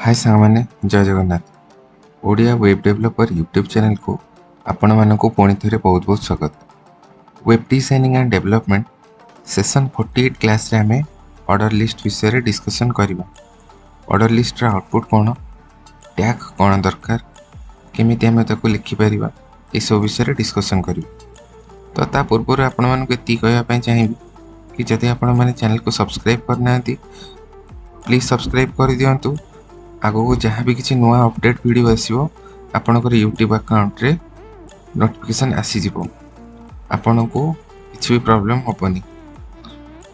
हाय सांगमाने जय Jagannath Odia web developer YouTube channel को आपण मानक पुणी थे बहुत बहुत स्वागत। Web designing and development session 48 class रे आमे ऑर्डर लिस्ट विषय रे डिस्कशन करिबा। ऑर्डर लिस्ट रा आउटपुट कोन, टैग कोन दरकार, केमिति आमे ताको लिखि परिबा, ए सब विषय रे डिस्कशन करिबा। तो ता पूर्व आपण मानक एति कहया पय चाहिबी कि जदि आपण माने चैनल को सब्सक्राइब करनांती प्लीज सब्सक्राइब कर दियंतु। आगो को जहाँ भी किसी नुआ अपडेट वीडियो आसीबो आपनकर यूट्यूब अकाउंट रे नोटिफिकेशन आसी जिवो, आपन को किसी भी प्रॉब्लम होपनी।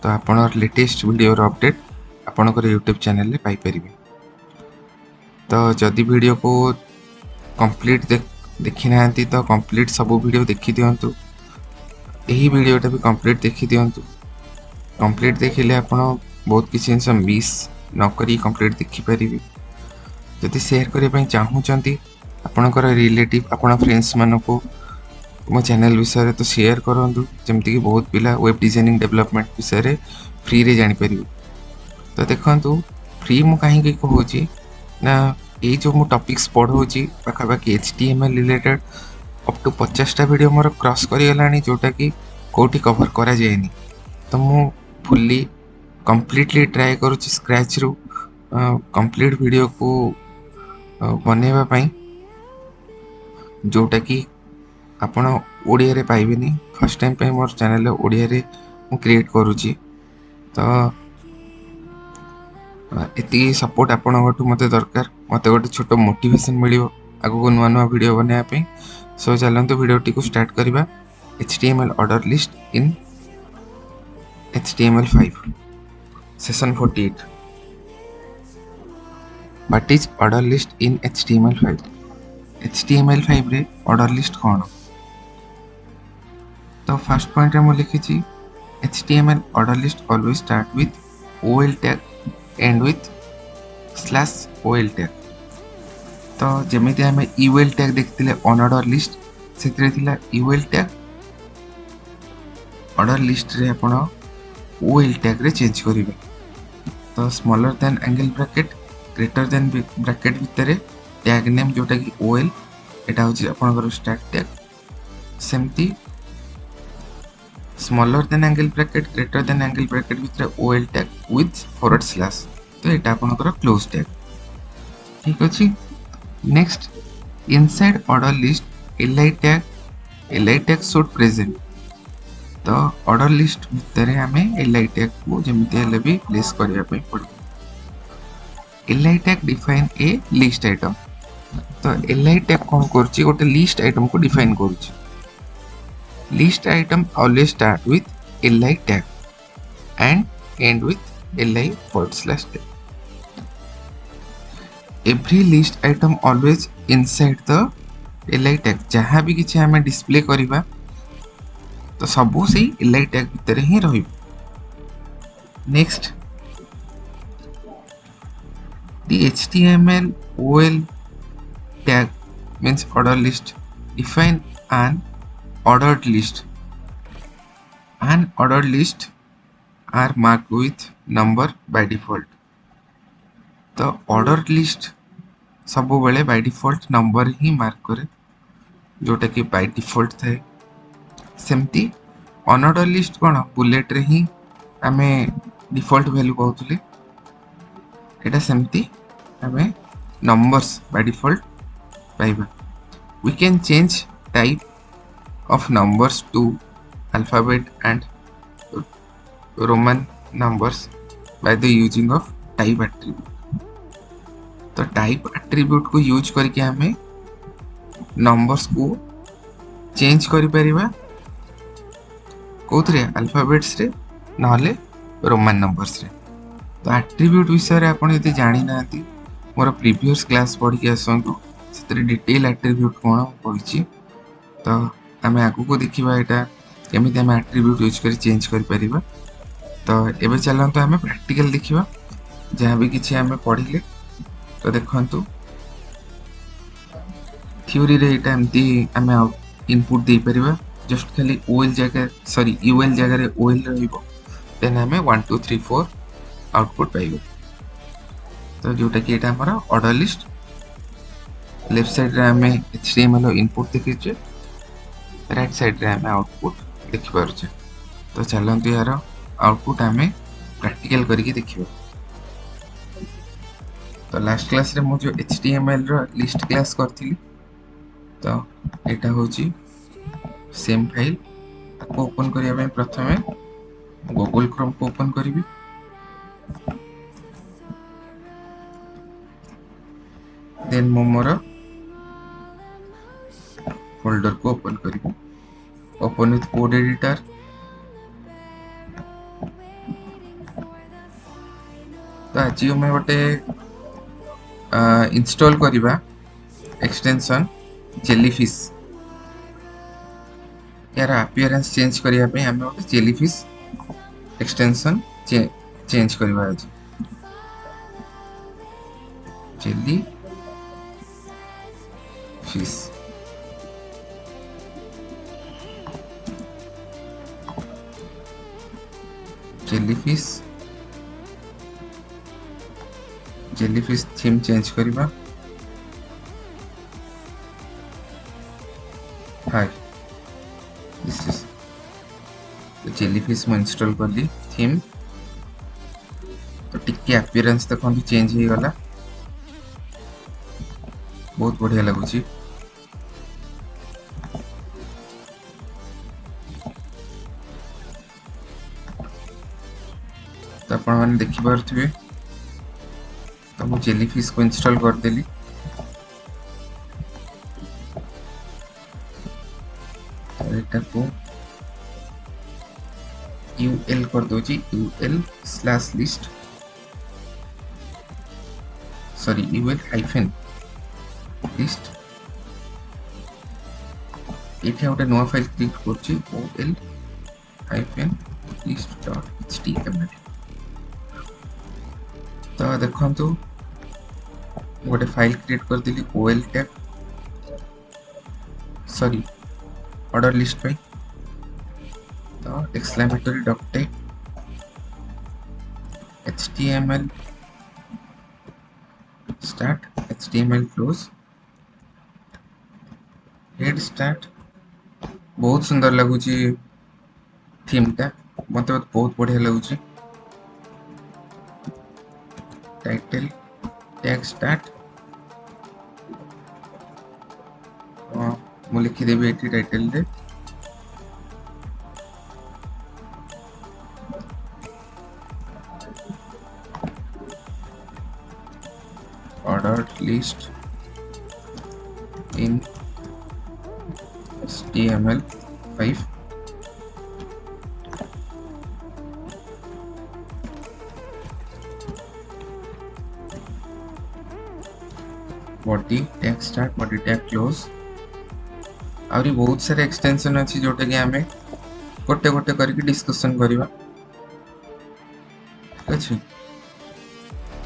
तो आपन लेटेस्ट वीडियो रो अपडेट आपनकर यूट्यूब चैनल रे पाई परिबे। तो जदि वीडियो को कंप्लीट देखि नांती तो कंप्लीट सब वीडियो देखि दियंतु। एही वीडियोटा भी कंप्लीट देखि दियंतु। कंप्लीट देखिले आपन बहुत किसी जिनस मिस न करी कंप्लीट देखि परिबे। जदि शेयर करने ପାଇଁ चाहूचंती आपनकर रिलेटिव आपन फ्रेंड्स मानो को मो चैनल विषय रे तो शेयर करंतु, जेमति कि बहुत पिला वेब डिजाइनिंग डेवलपमेंट विषय रे फ्री रे जानि परिबे। तो देखंतु फ्री मु काहे कि कहूची ना ए जो मु टॉपिक्स पढौची पाखा बाकी HTML रिलेटेड अप टू 50 टा वीडियो मोर क्रॉस करि गलानी, जोटा कि कोठी कवर करा जायनी। तो मु फुल्ली कंप्लीटली ट्राई करूची स्क्रैच रु कंप्लीट वीडियो को बनेवा पाई, जोटा कि आपण ओडिया रे पाइबेनी। फर्स्ट टाइम पे मोर चैनल ओडिया रे मु क्रिएट करूची। तो एति सपोर्ट आपण गटु मते दरकार, मते गोटे छोटो मोटिवेशन मिलियो आगो को नुआ नुआ वीडियो बनेवा पाई। सो चलंतु वीडियोटी को स्टार्ट करिबा। HTML order list in HTML5 session 48। What is order list in HTML5? HTML5 रे order list कौन? तो फर्स्ट पॉइंट रे मु लिखिची HTML order list always start with OL tag end with /OL tag। तो जेमिति हमें UL tag देखथिले on order list सेतरे थिला UL tag। order list रे आपण OL tag रे चेंज करिवे। तो smaller than angle bracket greater than bracket भितर tag name जोटा कि OL एटा होची आपनकर स्टैक टैग। सेमती smaller than angle bracket greater than angle bracket भितर OL टैग विथ /, तो एटा आपनकर क्लोज टैग। ठीक अछि। Next inside order list li tag should present. तो ऑर्डर लिस्ट भितर हमें li टैग को जेमिति हेले भी प्लेस करिया पय पड़ो। li tag define a list item. तो li टैग कौन करछि, गोटे लिस्ट आइटम को डिफाइन करछि। List item always start with li tag and and with li /tag। Every list item always inside the li tag. जहां भी किछि हमें डिस्प्ले करिबा तो सबो से li टैग भितर ही रहिबो। Next the HTML OL tag means order list define an ordered list. An ordered list are marked with number by default। तो ordered list सब बेले by default number he mark करे, जोटा कि by default थाए। सेमती अनऑर्डर लिस्ट कोन bullet रे ही हमें डिफॉल्ट वैल्यू पाउतले, एटा सेमती हमें नंबर्स बाय डिफॉल्ट पाइबा। We can change type of numbers to alphabet and Roman numbers by the using of type attribute. तो टाइप एट्रीब्यूट को यूज करके हमें नंबर्स को चेंज करि परिबा, कोथरे अल्फाबेट्स रे नहले रोमन नंबर्स रे। तो एट्रीब्यूट विषय रे आपण यदि जानि नांती मोर प्रीवियस क्लास पढ़ के आसंतु, सेतरे डिटेल एट्रीब्यूट कोन पढिछि। तो हमें आगु को देखिबा एटा केमिति हम एट्रीब्यूट यूज कर चेंज कर परिबा। तो एबे चलंतु हमें प्रैक्टिकल देखिबा जहां भी किछि हमें पढिले। तो देखंतु थ्योरी रे एटा एमती हमें इनपुट दे परिबा, जस्ट खाली OL जगह सॉरी UL जगह रे OL रहइबो, देन हमें 1 2 3 4 आउटपुट पाइबो। तो जोटा कि एटा हमर ऑर्डर लिस्ट लेफ्ट साइड रे हमें HTML इनपुट देखिचे राइट साइड रे हमें आउटपुट देखि पारुचे। तो चलंतु यार आउटपुट हमें प्रैक्टिकल करके देखिबो। तो लास्ट क्लास रे मु जो HTML रो लिस्ट क्लास करथिली तो एटा होची सेम फाइल ताको ओपन करिया पे प्रथमे गूगल क्रोम को ओपन करिवि। देन मु मोर फोल्डर को open करिवि। Open with code editor. तो आज मैं गोटे इंस्टॉल करिबा एक्सटेंशन जेलीफिश। यार अपीयरेंस चेंज करिया पे हमें गोटे जेलीफिश एक्सटेंशन चेंज करिबा आज। Jelly fish jellyfish theme change करिबा। हाय दिस इज जेलीफिश मैं इंस्टॉल कर ली थीम। तो टिके अपीयरेंस देखो चेंज हो गला बहुत बढ़िया लगुची। तो आपण माने देखि पारथिबे तो मु जेलीफिश को इंस्टॉल कर देली। तो एटा को यूएल कर दोची ul/list सॉरी ul- लिस्ट। एठी गोटे नवा फाइल क्रिएट करची ol-list.html। तो देखंतु गोटे फाइल क्रिएट कर दिली ol tag sorry order list पे। तो exclamatory doctype HTML start HTML close head start. बहुत सुंदर लगुची थीम टा मत बहुत बढ़िया लगुची। टाइटल टैग स्टार्ट मु लिखि देबी एटी टाइटल रे ऑर्डर लिस्ट इन HTML5। Body tag start body tag close. आउरी बहुत सारे एक्सटेंशन अछि जोटे कि हमें गोटे गोटे करके डिस्कशन करिवा। ठीक अछि।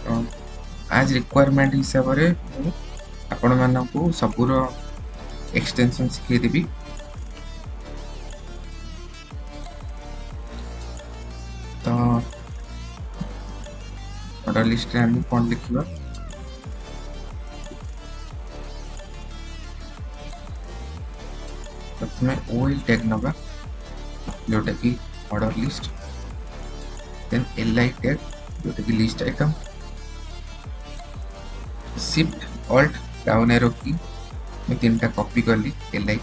तो आज रिक्वायरमेंट हिसाब रे आपण मानकू सबुर एक्सटेंशन सिखै देबी। तो ऑर्डर लिस्ट रे हम कोन लिखिबा प्रथमे ओएल टैग नबा जोटा कि order list. Then li tag जोटा कि list item. Shift alt down arrow key मैं तीनटा कॉपी कर ली li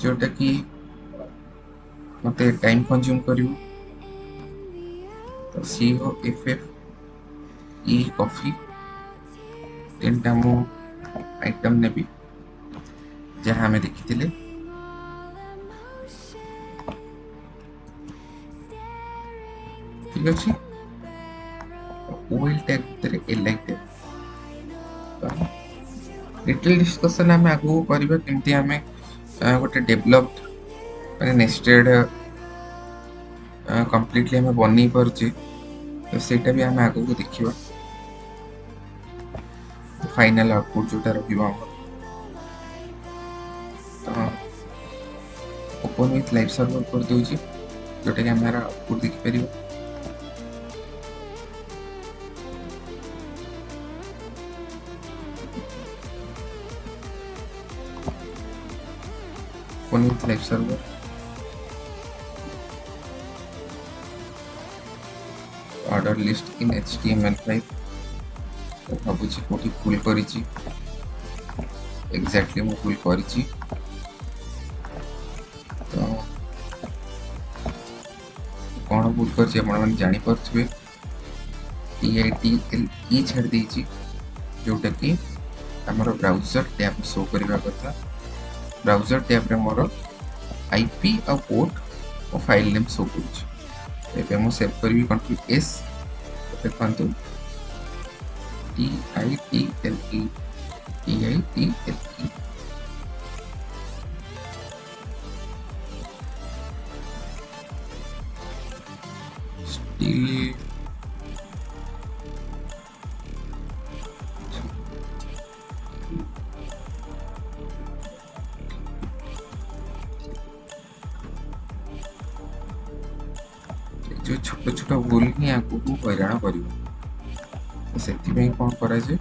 जोटा कि मते टाइम कंज्यूम करिवो। तो COFFE कॉफी तीनटा मु आइटम नेबी जहाँ हमें देखी थिले। ठीक अछि। ओएल टैग तरे li टैग डिटेल डिस्कशन हमें आगु करिबा केमती हमें गोटे डेवलप्ड माने नेस्टेड कंप्लीटली हमें बनी परची। तो सेटा भी हमें आगु देखिबा फाइनल आउटपुट जोटा रहिबा। ओपन विथ लाइव सर्वर कर दोची जोटा कि हमारा आउटपुट देखि परिबो। open with live server, order list in HTML5 तो भाବୁची कोठी भूल करिछि एग्जैक्टली मु भूल करिछि तो कौन भूल करिछि आपण माने जानि परथिबे TITLE छाड़ देछि जोटा कि हमर ब्राउजर टैब शो करबा कथा ब्राउजर टैब रे मोर IP और पोर्ट और फाइल नेम शो करूछि एबे मु सेव करबी कंट्रोल S देखंतु TITLE still जो छोट छोट भूल ही आपको हैरान कर से कौन करा जे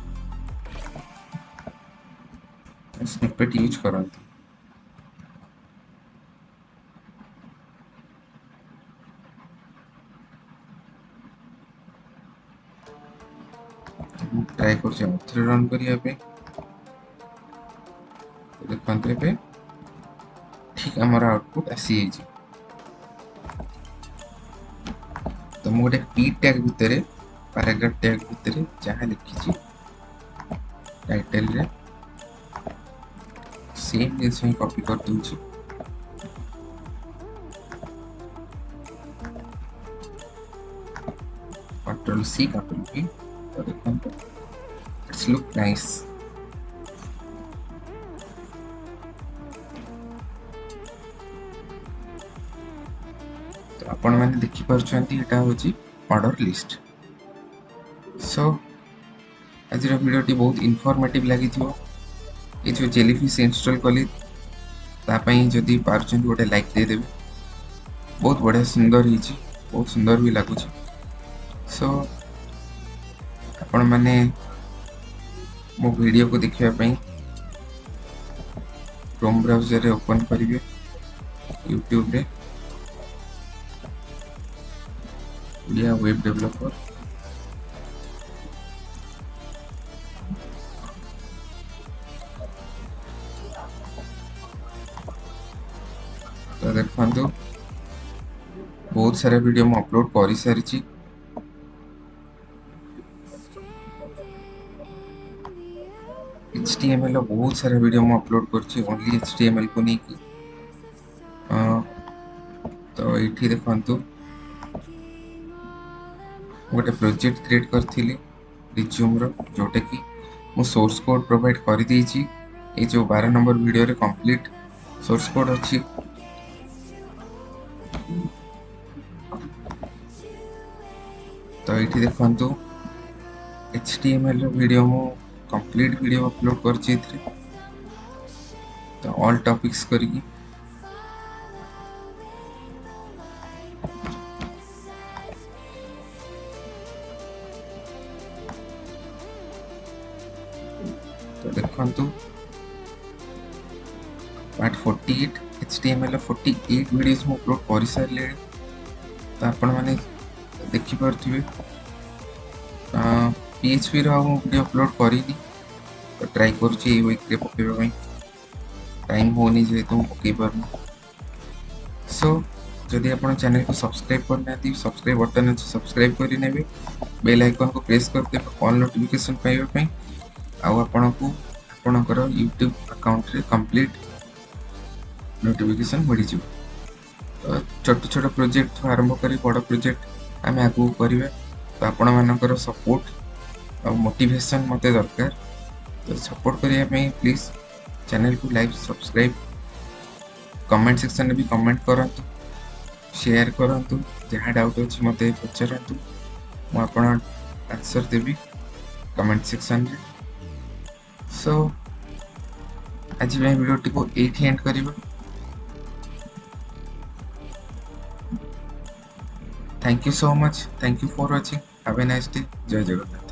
स्निपेट यूज करते ट्राई कर रन करिया पे देखते पे ठीक आमर आउटपुट आसी तो मु गोटे पी टैग भितर पैराग्राफ टैग भितर जहाँ लिखी टाइटल रे सेम जिनस ही कॉपी कर दूची कंट्रोल C कंट्रोल V तो देखंतु इट्स लुक नाइस तो आपण माने देखि परछंती एटा होची ऑर्डर लिस्ट सो आज वीडियो टी बहुत इनफॉर्मेटिव लगी थो ये जो जेलीफिश इंस्टॉल कली तापाई जदि पारछन गोटे लाइक दे देबे बहुत बढ़िया सुंदर हिची बहुत सुंदर भी लागुची सो आपण माने मो वीडियो को देखिया पई क्रोम ब्राउजर रे ओपन करिवे यूट्यूब रे ओडिया वेब डेवलपर तो देखो बहुत सारा वीडियो मैं अपलोड कर सारी HTML बहुत सारा वीडियो मैं अपलोड कर ओनली HTML को नहीं की तो ये देखो गोटे प्रोजेक्ट क्रिएट करी रिज्यूम जोटा कि मु सोर्स कोड प्रोवाइड कर देछि ये जो 12 नंबर वीडियो रे कंप्लीट सोर्स कोड अच्छी तो ये देखो HTML वीडियो मु कंप्लीट वीडियो अपलोड करछि तो ऑल टॉपिक्स करी तो देखंतु पार्ट 48 HTML 48 वीडियोस मु अपलोड कर सारे तो आपण माने देखि परथिबे PHP रो मु वीडियो अपलोड करिनी तो ट्राई करछि ए वीक रे पकेबा पई टाइम होनी जे तो पके परनु सो जदि आपण चैनल को सब्सक्राइब करना दी सब्सक्राइब बटन अछि सब्सक्राइब करि नेबे बेल आइकन को प्रेस करते ऑल नोटिफिकेशन पाइबा पई आउ आपनको आपनकर यूट्यूब अकाउंट रे कंप्लीट नोटिफिकेशन मिल तो छोट छोट प्रोजेक्ट आरंभ करी बड़ प्रोजेक्ट आम आगू करिवे तो आपण मानकर सपोर्ट और मोटिवेशन मते दरकार तो सपोर्ट करिया पे प्लीज चैनल को लाइक सब्सक्राइब कमेंट सेक्शन में भी कमेंट करंतु शेयर करंतु जहाँ डाउट अच्छी मते पचारंतु मु आपण आंसर देबी कमेंट सेक्शन रे सो आज मैं वीडियो टी को एठी एंड करिबो thank you so much thank you for watching have a nice day जय जगन्नाथ।